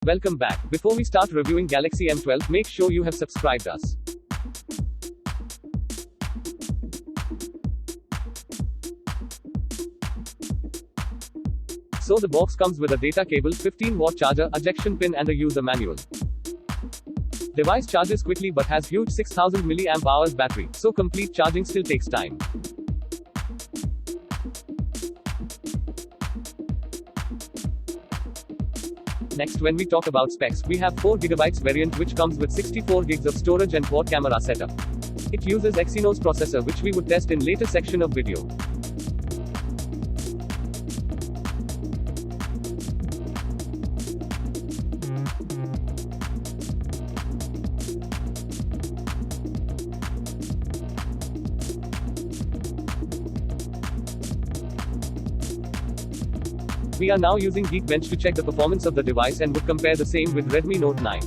Welcome back. Before we start reviewing Galaxy M12, make sure you have subscribed us. So the box comes with a data cable, 15-watt charger, ejection pin and a user manual. Device charges quickly but has huge 6000 mAh battery, so complete charging still takes time. Next, when we talk about specs, we have 4GB variant which comes with 64GB of storage and quad camera setup. It uses Exynos processor which we would test in later section of video. We are now using Geekbench to check the performance of the device and would compare the same with Redmi Note 9.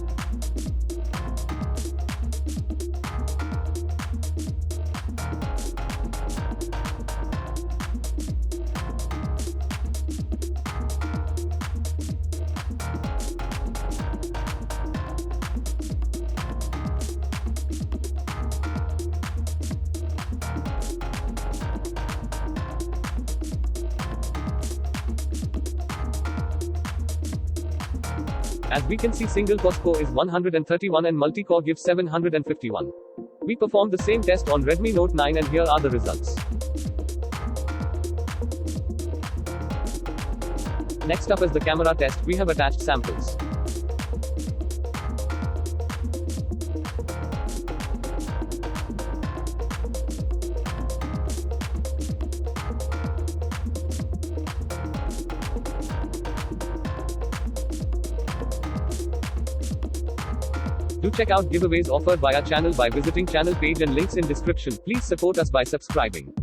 As we can see, single core score is 131 and multi-core gives 751. We performed the same test on Redmi Note 9 and here are the results. Next up is the camera test. We have attached samples. Do check out giveaways offered by our channel by visiting channel page and links in description. Please support us by subscribing.